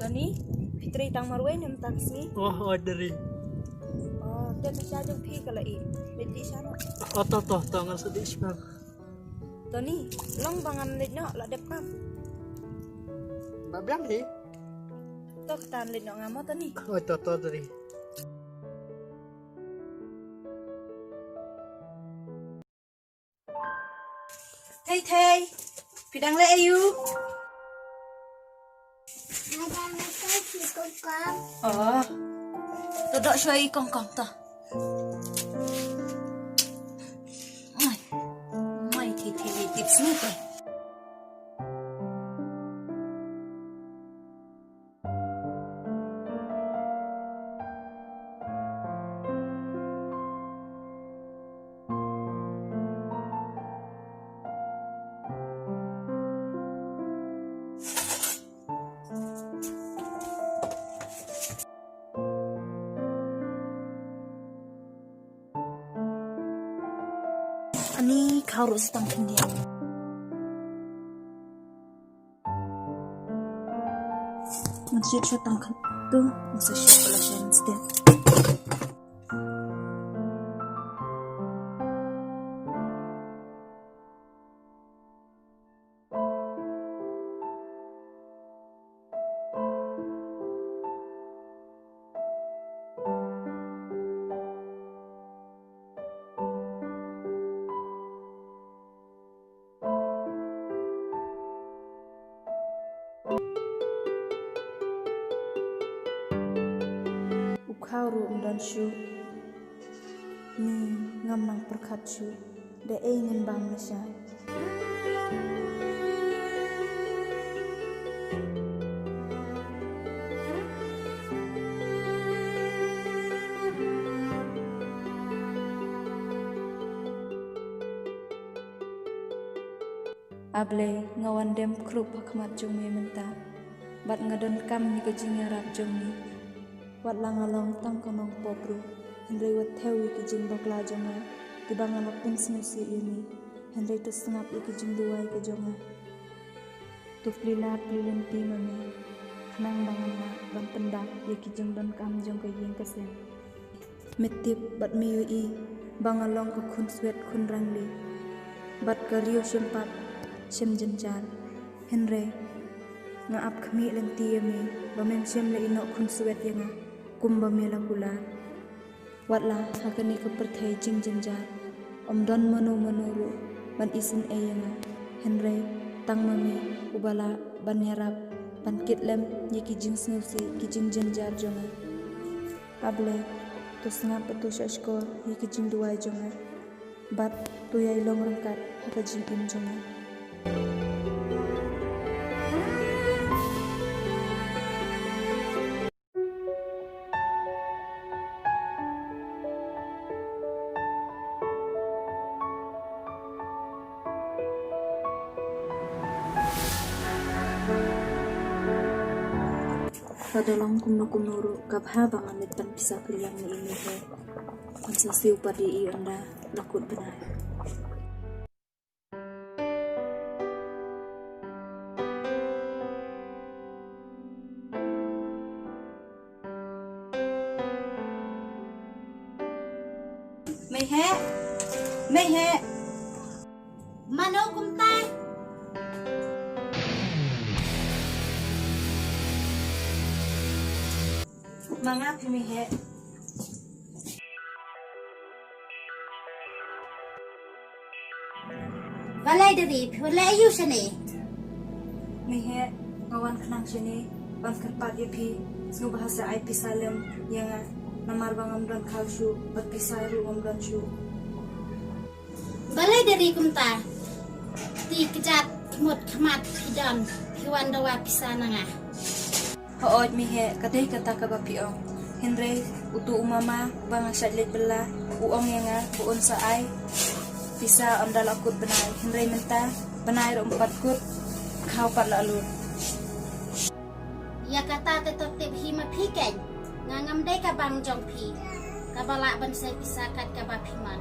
Tani, Fitri tang marwen yang taksi. Oh, orderin. Oh, dia bisa jeng pi kalau beti sana. Oh, toh, nggak sedih bang. Tani, long bangan lidno lah depan. Bablang sih. Toh ketan lidno ngamo tani. Oh, toh dari. Thay, pidang le ayu. Oh, tudok syoi kong toh. Mai thi tips ni toh. Ani kau harus tangkap dia. Masih saya tangkap tu, masih saya pelajari instead. Kau dan syu ni ngam nang perkat syu de ingin bang nasya able ngawan dem krup hakmat jong me menta bat ngadon kam ni kejing yarap jong ni wat lang along tang konong pobru Henry wat thewi ki jing bakla jonga di bangan op insnusi ini Henry tu sengap ki jing duai ke jonga tu plilat plinti mame khnang bangan na ban pendak ki jing don kam jong ke yeng kesen metip bat miyu I bangalong ke khun swet khun rangli bat kariu sempat sem jenjar Henry ngaap khmi lenti yame bamem sem le ino khun swet yenga kumba mela kula watla hakani ke perthai jing jenjar don manu ru ban isin eyanga Henry tang mame ubala ban yarap ban kitlem yiki jing sneusi ki jing jenjar jonga able tu sngap tu shashko yiki jing duai jonga bat tu yai long rangkat haka jing im jonga Padolong kumnuru kabha bangan pan pisah pilang ni ini he konsesiu padi I anda lakut benar Mehe Mano kumtai Mangap mehe Balai dari pulai you sini. mehe ngawan kenang sini ban kerpat ye pi snu bahasa ai pisalem yang namar bangam dan kalsu bat pisaru dan syu Balai dari kumta. Ti kejat kemut kemat hidan hiwan dawa pisana ngah. hooj mehe kadai kata ka bapi ong Henry utu umama bang syadlet bela uong yang buon sa ai pisa am dal akut benai Henry menta benai empat kut kau pat lalu Ya kata tetap tip hima piken. Ngangam dai ka bang jong pi. Kabala ban sai pisakat ka bapiman.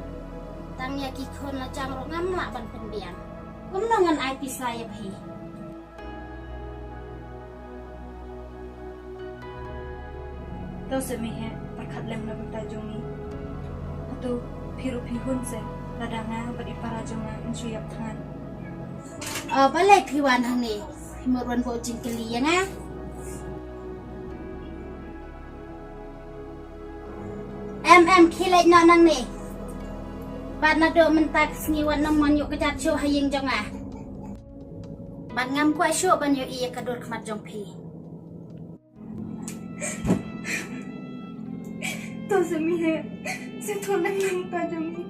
Tang ya ki khon la jang ro ngam la ban pendiang. Kumnongan ai pisaya pi. Tau se mi he perkat lem na benta jongi. Atu phiru phihun se ladanga bad ipara jonga insuyap than. Balai piwan hang ni. Himurwan bo jingkeli ya nga. Kilai no nang ni. Bad na do mentak sengiwan nomon yuk kejat syuk haying jonga. Bad ngam kuat syuk ban yuk iya kadur kemat jong pi. Tau se mi he se thon na benta jongi.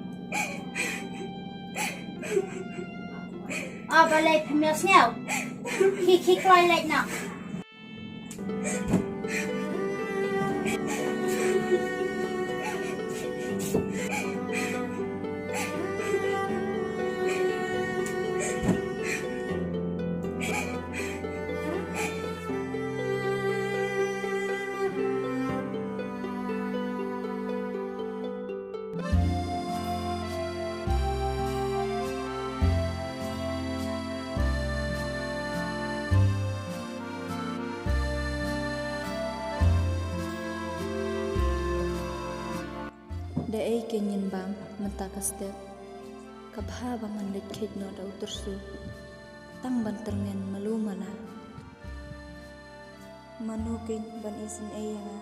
Balai pemil sengau. Ki kloi lek no. De ei kenyin bam menta kastet. Kabha bangan let khet no da utursu. Tang ban termen malu mala. Manukin ban isin eyanga.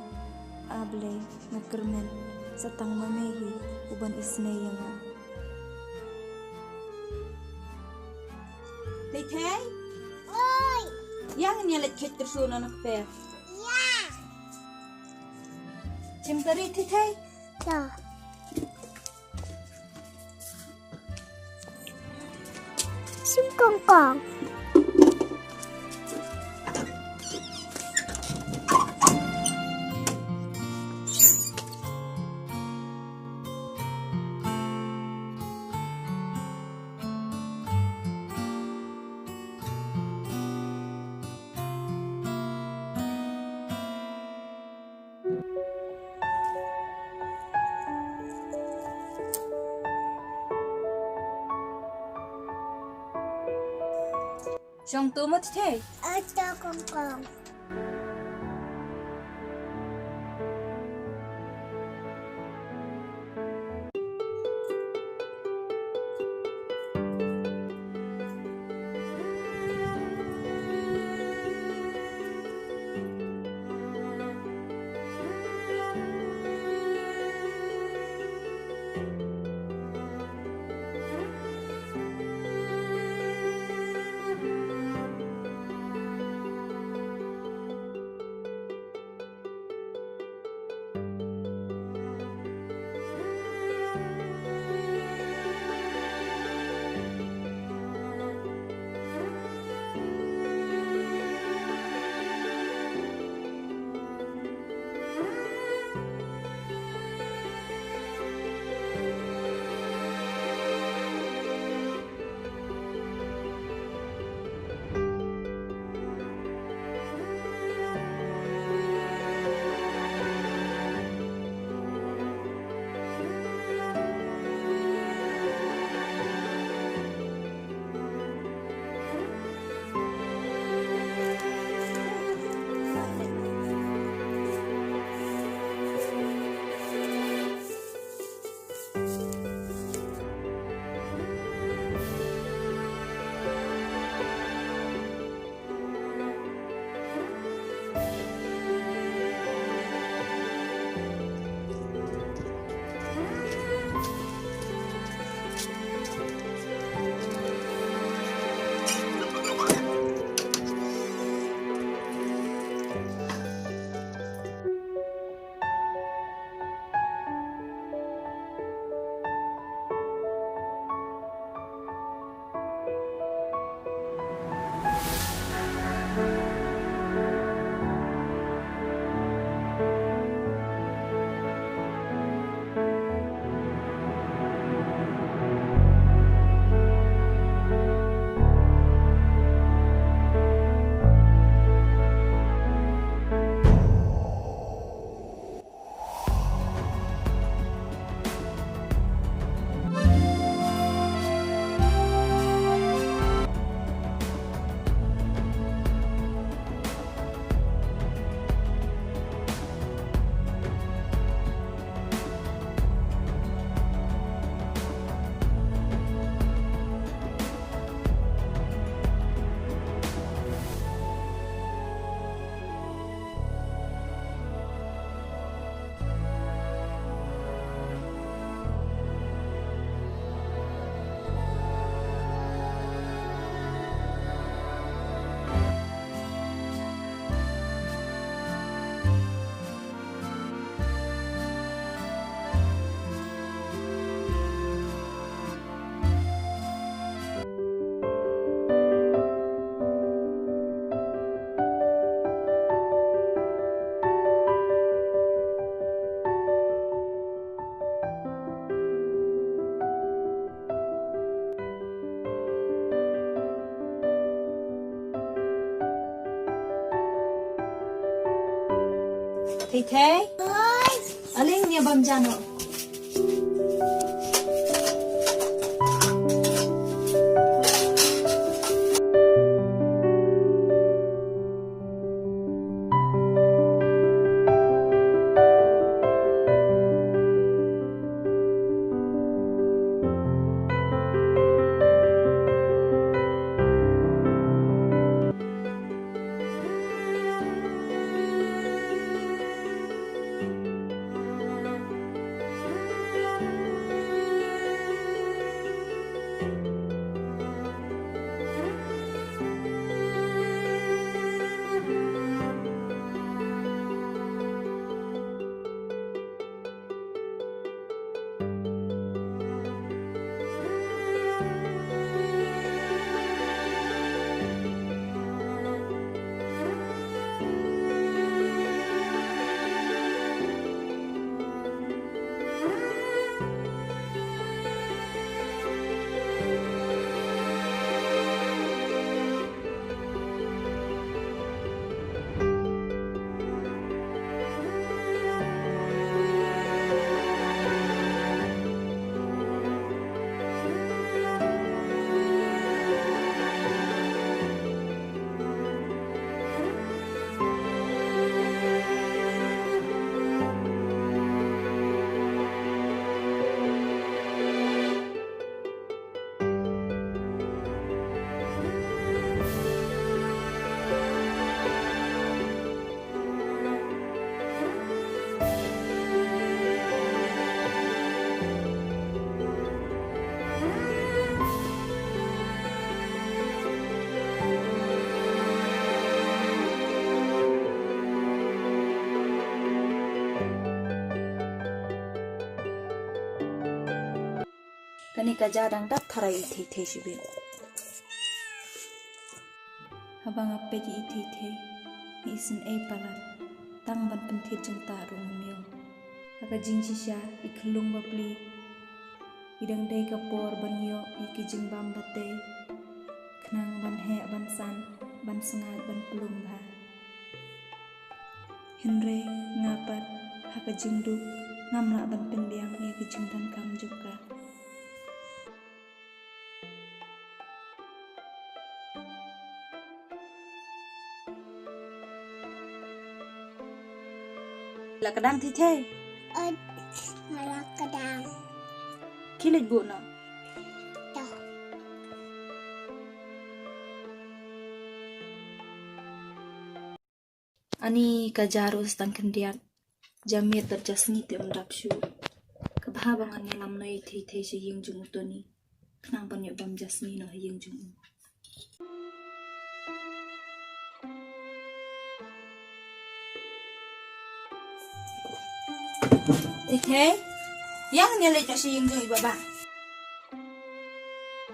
Able ngakermen satang mamehi uban isne yanga. Lethay? Oi! Yang nya let khet tersu na nakpe. Ya. Cimtari tithay? Ya. Sim kong kong. Jong tu mo tithay? Ada kong kong. Thầy, Ôi, aling niya bam jano. Kani kajadang dap tharai ithei sibe. Habang ape ji ithei ni isin ei palat tang ban penthit jeng ta rung myo. Aka jing sisha ikhlung bapli idang dei kapor ban yo ikijing bam bate knang ban he ban san ban sengat ban pelung bha. Henry ngapat haka jing du ngamla ban pendiang ikijing dan kam juga. Là kadang thi thế ôi, mà là cái đàn. khi lịch bộ nó Đâu, ani kajarus tang kendiat jamir terjasni te undap shu kebahabangan lam noi thi si yeng jung utoni kenang ban yo bam jasni no yeng jung thế yang nyele cho si yeng jung baba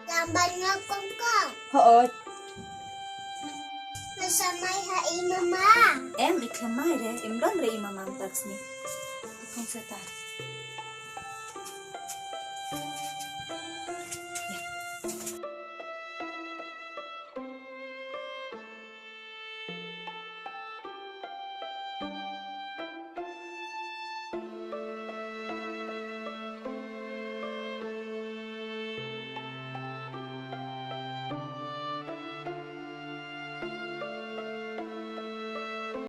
làm bánh ngọt con. ho Nó sao mai hại mama. em ikhamai re em don re imam taksni không sa ta